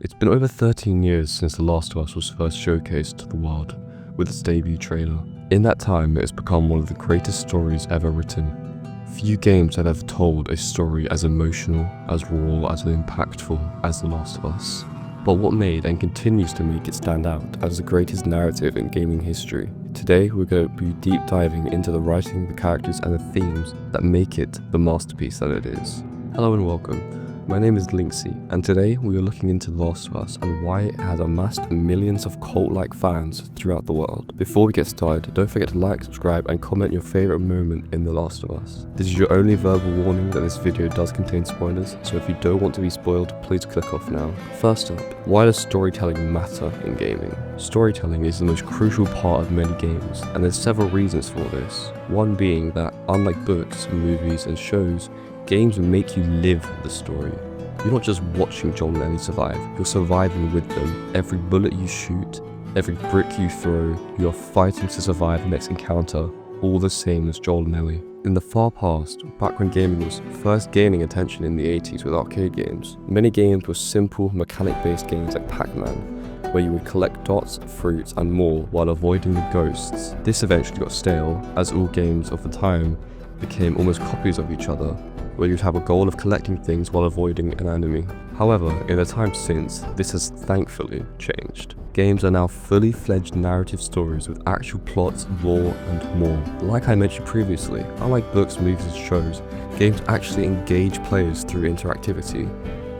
It's been over 13 years since The Last of Us was first showcased to the world with its debut trailer. In that time, it has become one of the greatest stories ever written. Few games have ever told a story as emotional, as raw, as impactful as The Last of Us. But what made and continues to make it stand out as the greatest narrative in gaming history? Today, we're going to be deep diving into the writing, the characters, and the themes that make it the masterpiece that it is. Hello and welcome. My name is Linksy, and today we are looking into The Last of Us and why it has amassed millions of cult-like fans throughout the world. Before we get started, don't forget to like, subscribe, and comment your favourite moment in The Last of Us. This is your only verbal warning that this video does contain spoilers, so if you don't want to be spoiled, please click off now. First up, why does storytelling matter in gaming? Storytelling is the most crucial part of many games, and there's several reasons for this. One being that, unlike books, movies, and shows, games make you live the story. You're not just watching Joel and Ellie survive, you're surviving with them. Every bullet you shoot, every brick you throw, you're fighting to survive the next encounter, all the same as Joel and Ellie. In the far past, back when gaming was first gaining attention in the 80s with arcade games, many games were simple mechanic-based games like Pac-Man, where you would collect dots, fruits, and more while avoiding the ghosts. This eventually got stale, as all games of the time became almost copies of each other, where you'd have a goal of collecting things while avoiding an enemy. However, in the time since, this has thankfully changed. Games are now fully fledged narrative stories with actual plots, lore, and more. Like I mentioned previously, unlike books, movies, and shows, games actually engage players through interactivity.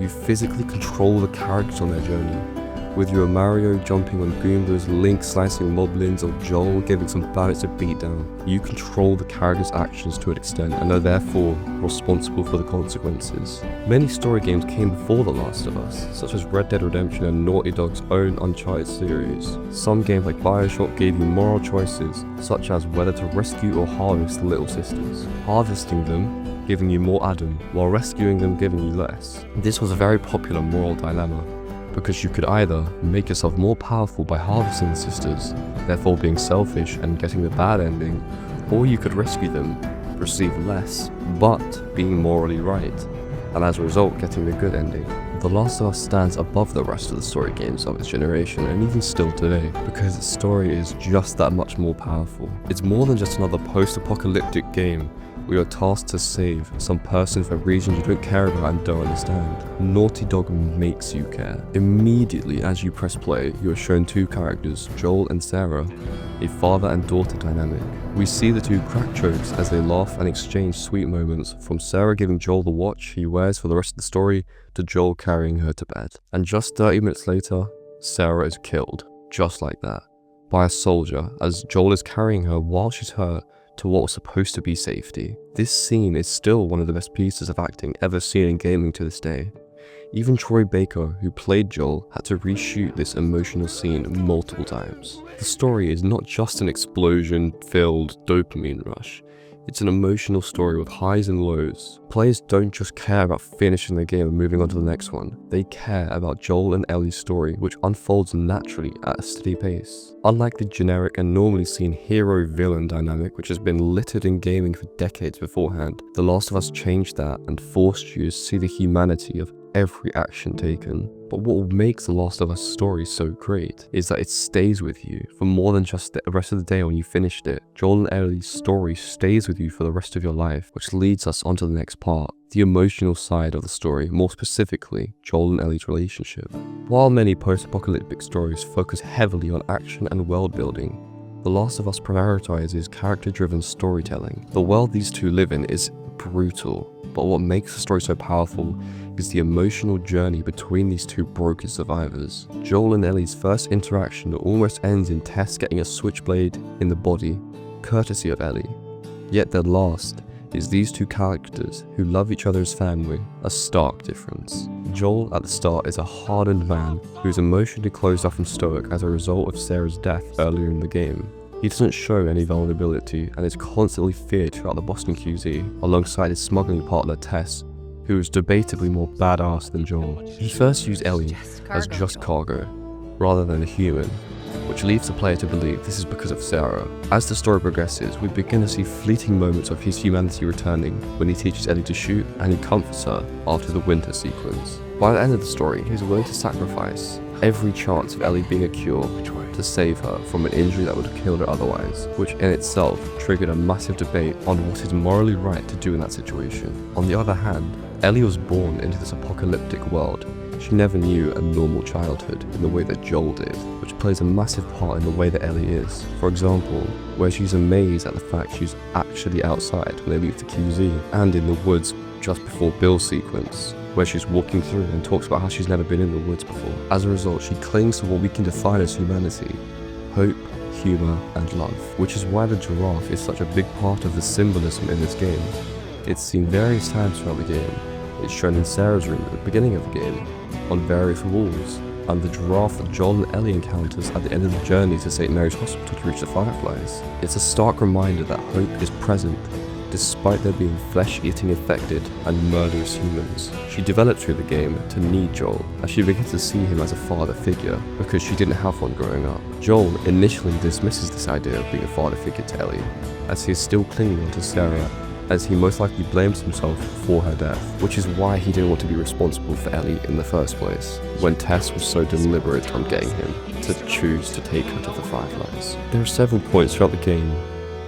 You physically control the characters on their journey. Whether you're Mario jumping on Goombas, Link slicing moblins, or Joel giving some bandits a beatdown, you control the character's actions to an extent and are therefore responsible for the consequences. Many story games came before The Last of Us, such as Red Dead Redemption and Naughty Dog's own Uncharted series. Some games like Bioshock gave you moral choices, such as whether to rescue or harvest the Little Sisters. Harvesting them, giving you more Adam, while rescuing them giving you less. This was a very popular moral dilemma, because you could either make yourself more powerful by harvesting the sisters, therefore being selfish and getting the bad ending, or you could rescue them, receive less, but being morally right, and as a result getting the good ending. The Last of Us stands above the rest of the story games of its generation, and even still today, because its story is just that much more powerful. It's more than just another post-apocalyptic game. We are tasked to save some person from a region you don't care about and don't understand. Naughty Dog makes you care. Immediately as you press play, you are shown two characters, Joel and Sarah, a father and daughter dynamic. We see the two crack jokes as they laugh and exchange sweet moments, from Sarah giving Joel the watch he wears for the rest of the story, to Joel carrying her to bed. And just 30 minutes later, Sarah is killed, just like that, by a soldier, as Joel is carrying her while she's hurt to what was supposed to be safety. This scene is still one of the best pieces of acting ever seen in gaming to this day. Even Troy Baker, who played Joel, had to reshoot this emotional scene multiple times. The story is not just an explosion-filled dopamine rush. It's an emotional story with highs and lows. Players don't just care about finishing the game and moving on to the next one. They care about Joel and Ellie's story, which unfolds naturally at a steady pace. Unlike the generic and normally seen hero-villain dynamic, which has been littered in gaming for decades beforehand, The Last of Us changed that and forced you to see the humanity of every action taken. But what makes The Last of Us story so great is that it stays with you for more than just the rest of the day when you finished it. Joel and Ellie's story stays with you for the rest of your life, which leads us onto the next part, the emotional side of the story, more specifically, Joel and Ellie's relationship. While many post-apocalyptic stories focus heavily on action and world building, The Last of Us prioritizes character-driven storytelling. The world these two live in is brutal, but what makes the story so powerful is the emotional journey between these two broken survivors. Joel and Ellie's first interaction almost ends in Tess getting a switchblade in the body, courtesy of Ellie. Yet their last is these two characters who love each other as family, a stark difference. Joel at the start is a hardened man who is emotionally closed off and stoic as a result of Sarah's death earlier in the game. He doesn't show any vulnerability and is constantly feared throughout the Boston QZ, alongside his smuggling partner Tess, who is debatably more badass than Joel. He first used Ellie as just cargo, rather than a human, which leads the player to believe this is because of Sarah. As the story progresses, we begin to see fleeting moments of his humanity returning when he teaches Ellie to shoot and he comforts her after the winter sequence. By the end of the story, he's willing to sacrifice every chance of Ellie being a cure to save her from an injury that would have killed her otherwise, which in itself triggered a massive debate on what is morally right to do in that situation. On the other hand, Ellie was born into this apocalyptic world. She never knew a normal childhood in the way that Joel did, which plays a massive part in the way that Ellie is. For example, where she's amazed at the fact she's actually outside when they leave the QZ, and in the woods just before Bill's sequence, where she's walking through and talks about how she's never been in the woods before. As a result, she clings to what we can define as humanity: hope, humor, and love, which is why the giraffe is such a big part of the symbolism in this game. It's seen various times throughout the game. It's shown in Sarah's room at the beginning of the game, on various walls, and the giraffe that Joel and Ellie encounters at the end of the journey to St. Mary's Hospital to reach the fireflies. It's a stark reminder that hope is present, despite there being flesh-eating infected and murderous humans. She developed through the game to need Joel, as she begins to see him as a father figure, because she didn't have one growing up. Joel initially dismisses this idea of being a father figure to Ellie, as he is still clinging to Sarah, as he most likely blames himself for her death, which is why he didn't want to be responsible for Ellie in the first place, when Tess was so deliberate on getting him to choose to take her to the fireflies. There are several points throughout the game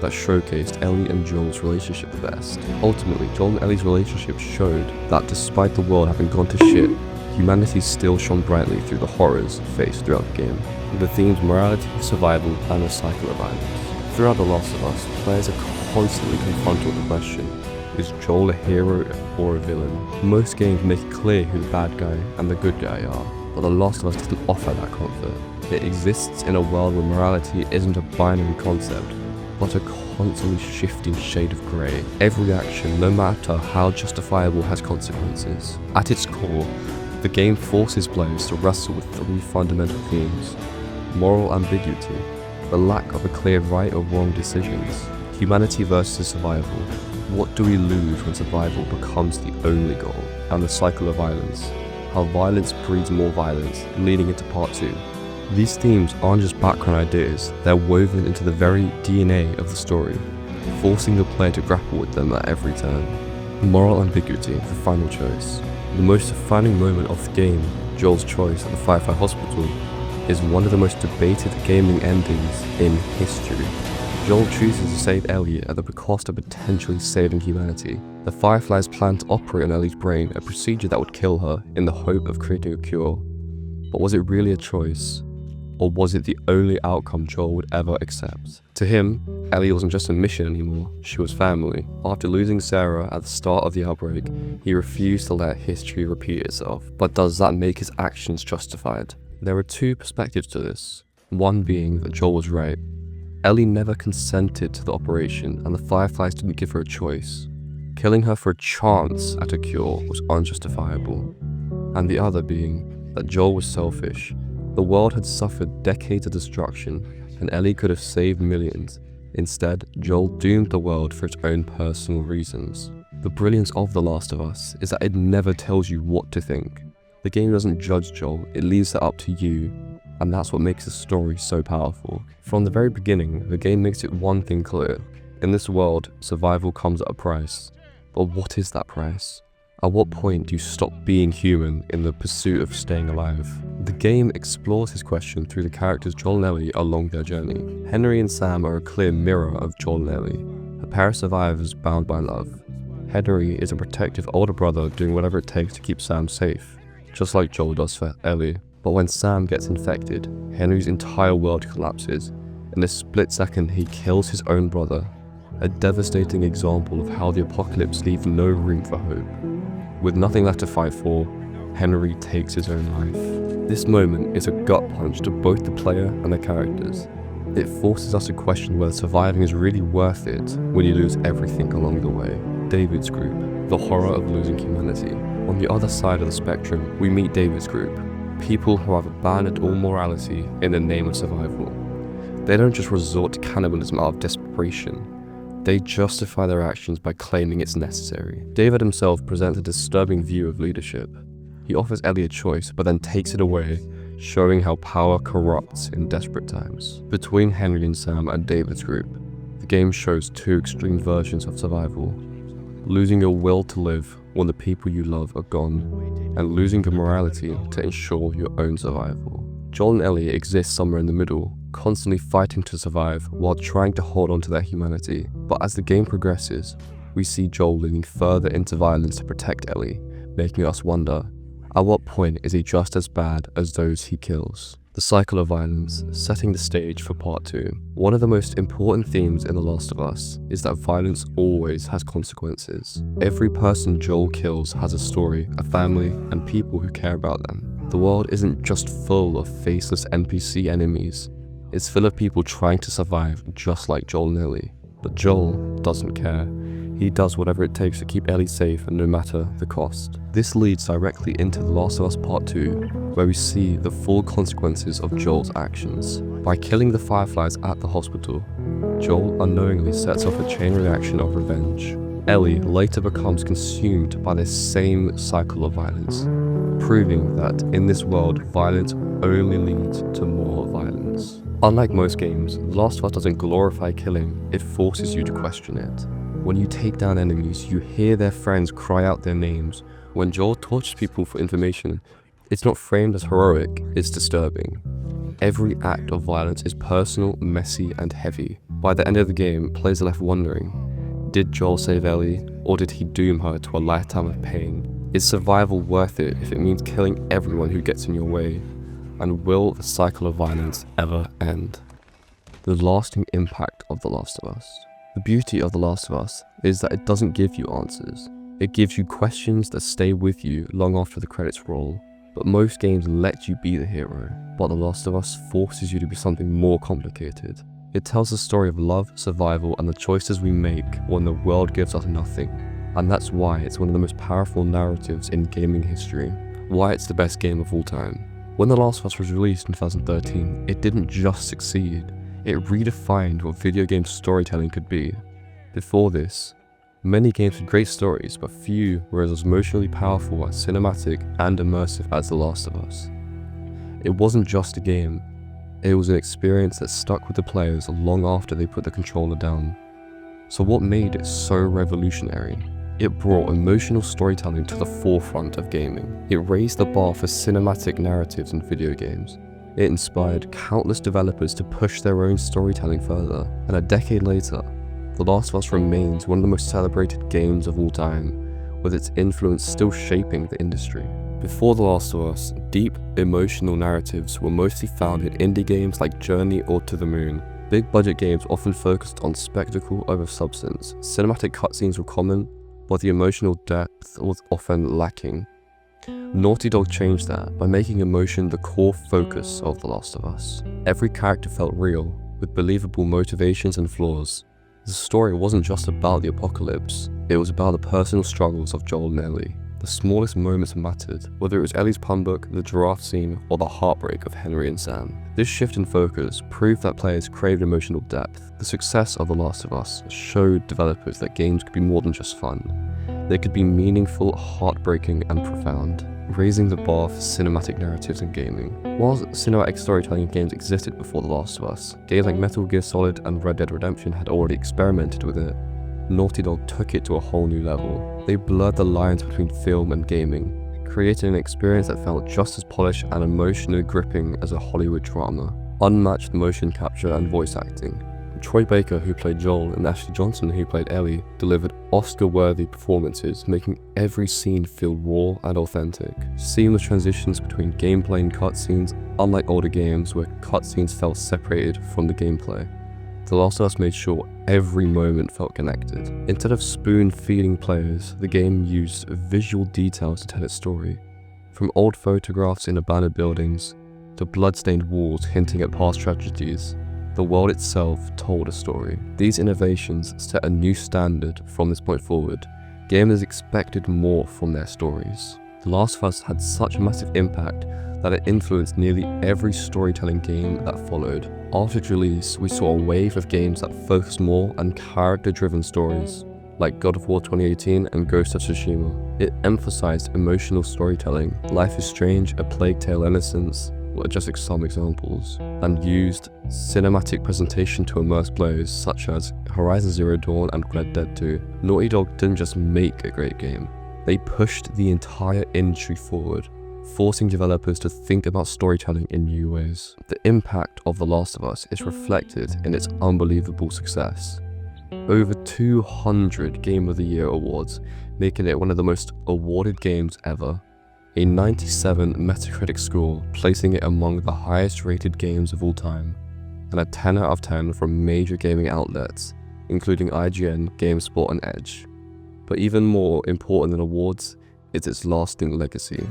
that showcased Ellie and Joel's relationship the best. Ultimately, Joel and Ellie's relationship showed that despite the world having gone to shit, humanity still shone brightly through the horrors faced throughout the game. The themes morality, survival, and the cycle of violence. Throughout The Last of Us, players are constantly confronted with the question, is Joel a hero or a villain? Most games make it clear who the bad guy and the good guy are, but The Last of Us doesn't offer that comfort. It exists in a world where morality isn't a binary concept, but a constantly shifting shade of grey. Every action, no matter how justifiable, has consequences. At its core, the game forces players to wrestle with three fundamental themes: moral ambiguity, the lack of a clear right or wrong decisions, humanity versus survival, what do we lose when survival becomes the only goal, and the cycle of violence, how violence breeds more violence, leading into part 2. These themes aren't just background ideas, they're woven into the very DNA of the story, forcing the player to grapple with them at every turn. Moral ambiguity, the final choice. The most defining moment of the game, Joel's choice at the Firefly Hospital, is one of the most debated gaming endings in history. Joel chooses to save Ellie at the cost of potentially saving humanity. The Fireflies plan to operate on Ellie's brain, a procedure that would kill her in the hope of creating a cure. But was it really a choice? Or was it the only outcome Joel would ever accept? To him, Ellie wasn't just a mission anymore, she was family. After losing Sarah at the start of the outbreak, he refused to let history repeat itself. But does that make his actions justified? There are two perspectives to this, one being that Joel was right. Ellie never consented to the operation, and the Fireflies didn't give her a choice. Killing her for a chance at a cure was unjustifiable. And the other being that Joel was selfish. The world had suffered decades of destruction, and Ellie could have saved millions. Instead, Joel doomed the world for its own personal reasons. The brilliance of The Last of Us is that it never tells you what to think. The game doesn't judge Joel, it leaves it up to you, and that's what makes the story so powerful. From the very beginning, the game makes it one thing clear. In this world, survival comes at a price. But what is that price? At what point do you stop being human in the pursuit of staying alive? The game explores this question through the characters Joel and Ellie along their journey. Henry and Sam are a clear mirror of Joel and Ellie, a pair of survivors bound by love. Henry is a protective older brother doing whatever it takes to keep Sam safe, just like Joel does for Ellie. But when Sam gets infected, Henry's entire world collapses. In a split second, he kills his own brother, a devastating example of how the apocalypse leaves no room for hope. With nothing left to fight for, Henry takes his own life. This moment is a gut punch to both the player and the characters. It forces us to question whether surviving is really worth it when you lose everything along the way. David's group, the horror of losing humanity. On the other side of the spectrum, we meet David's group, people who have abandoned all morality in the name of survival. They don't just resort to cannibalism out of desperation. They justify their actions by claiming it's necessary. David himself presents a disturbing view of leadership. He offers Ellie a choice, but then takes it away, showing how power corrupts in desperate times. Between Henry and Sam and David's group, the game shows two extreme versions of survival. Losing your will to live when the people you love are gone, and losing your morality to ensure your own survival. Joel and Ellie exist somewhere in the middle, constantly fighting to survive while trying to hold on to their humanity. But as the game progresses, we see Joel leaning further into violence to protect Ellie, making us wonder, at what point is he just as bad as those he kills? The cycle of violence, setting the stage for part 2. One of the most important themes in The Last of Us is that violence always has consequences. Every person Joel kills has a story, a family, and people who care about them. The world isn't just full of faceless NPC enemies, it's full of people trying to survive just like Joel and Ellie. But Joel doesn't care. He does whatever it takes to keep Ellie safe, and no matter the cost. This leads directly into The Last of Us Part 2, where we see the full consequences of Joel's actions. By killing the fireflies at the hospital, Joel unknowingly sets off a chain reaction of revenge. Ellie later becomes consumed by this same cycle of violence, proving that in this world, violence only leads to more violence. Unlike most games, The Last of Us doesn't glorify killing, it forces you to question it. When you take down enemies, you hear their friends cry out their names. When Joel tortures people for information, it's not framed as heroic, it's disturbing. Every act of violence is personal, messy, and heavy. By the end of the game, players are left wondering, did Joel save Ellie, or did he doom her to a lifetime of pain? Is survival worth it if it means killing everyone who gets in your way? And will the cycle of violence ever end? The lasting impact of The Last of Us. The beauty of The Last of Us is that it doesn't give you answers. It gives you questions that stay with you long after the credits roll. But most games let you be the hero, but The Last of Us forces you to be something more complicated. It tells the story of love, survival, and the choices we make when the world gives us nothing. And that's why it's one of the most powerful narratives in gaming history. Why it's the best game of all time. When The Last of Us was released in 2013, it didn't just succeed. It redefined what video game storytelling could be. Before this, many games had great stories, but few were as emotionally powerful, cinematic, and immersive as The Last of Us. It wasn't just a game, it was an experience that stuck with the players long after they put the controller down. So what made it so revolutionary? It brought emotional storytelling to the forefront of gaming. It raised the bar for cinematic narratives in video games. It inspired countless developers to push their own storytelling further, and a decade later, The Last of Us remains one of the most celebrated games of all time, with its influence still shaping the industry. Before The Last of Us, deep, emotional narratives were mostly found in indie games like Journey or To the Moon. Big budget games often focused on spectacle over substance. Cinematic cutscenes were common, but the emotional depth was often lacking. Naughty Dog changed that by making emotion the core focus of The Last of Us. Every character felt real, with believable motivations and flaws. The story wasn't just about the apocalypse, it was about the personal struggles of Joel and Ellie. The smallest moments mattered, whether it was Ellie's pun book, the giraffe scene, or the heartbreak of Henry and Sam. This shift in focus proved that players craved emotional depth. The success of The Last of Us showed developers that games could be more than just fun. They could be meaningful, heartbreaking, and profound, raising the bar for cinematic narratives in gaming. While cinematic storytelling in games existed before The Last of Us, games like Metal Gear Solid and Red Dead Redemption had already experimented with it. Naughty Dog took it to a whole new level. They blurred the lines between film and gaming, creating an experience that felt just as polished and emotionally gripping as a Hollywood drama. Unmatched motion capture and voice acting. Troy Baker, who played Joel, and Ashley Johnson, who played Ellie, delivered Oscar-worthy performances, making every scene feel raw and authentic. Seamless transitions between gameplay and cutscenes, unlike older games where cutscenes felt separated from the gameplay. The Last of Us made sure every moment felt connected. Instead of spoon-feeding players, the game used visual details to tell its story. From old photographs in abandoned buildings, to blood-stained walls hinting at past tragedies, the world itself told a story. These innovations set a new standard from this point forward. Gamers expected more from their stories. The Last of Us had such a massive impact that it influenced nearly every storytelling game that followed. After its release, we saw a wave of games that focused more on character-driven stories, like God of War 2018 and Ghost of Tsushima. It emphasized emotional storytelling. Life is Strange, A Plague Tale: Innocence were just some examples, and used cinematic presentation to immerse players such as Horizon Zero Dawn and Red Dead 2. Naughty Dog didn't just make a great game, They pushed the entire industry forward, forcing developers to think about storytelling in new ways. The impact of The Last of Us is reflected in its unbelievable success. Over 200 Game of the Year awards, making it one of the most awarded games ever. A 97 Metacritic score, placing it among the highest rated games of all time, and a 10 out of 10 from major gaming outlets, including IGN, GameSpot and Edge. But even more important than awards is its lasting legacy.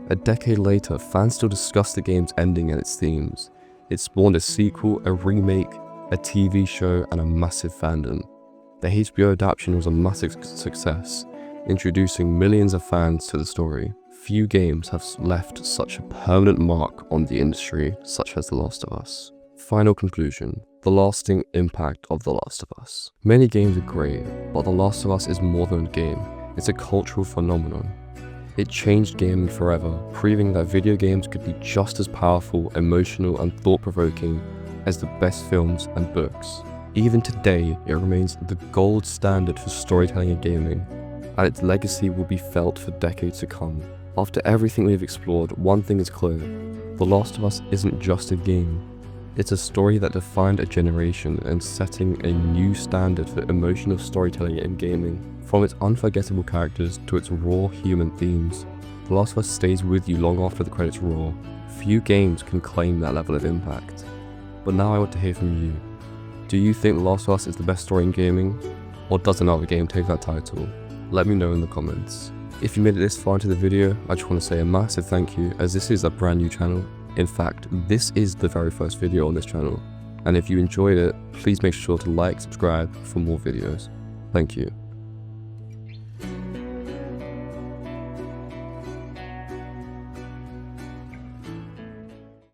A decade later, fans still discuss the game's ending and its themes. It spawned a sequel, a remake, a TV show, and a massive fandom. The HBO adaptation was a massive success, introducing millions of fans to the story. Few games have left such a permanent mark on the industry, such as The Last of Us. Final conclusion. The lasting impact of The Last of Us. Many games are great, but The Last of Us is more than a game. It's a cultural phenomenon. It changed gaming forever, proving that video games could be just as powerful, emotional, and thought-provoking as the best films and books. Even today, it remains the gold standard for storytelling and gaming, and its legacy will be felt for decades to come. After everything we've explored, one thing is clear. The Last of Us isn't just a game. It's a story that defined a generation and setting a new standard for emotional storytelling in gaming. From its unforgettable characters to its raw human themes, The Last of Us stays with you long after the credits roll. Few games can claim that level of impact. But now I want to hear from you. Do you think The Last of Us is the best story in gaming? Or does another game take that title? Let me know in the comments. If you made it this far into the video, I just want to say a massive thank you, as this is a brand new channel. In fact, this is the very first video on this channel. And if you enjoyed it, please make sure to like, subscribe for more videos. Thank you.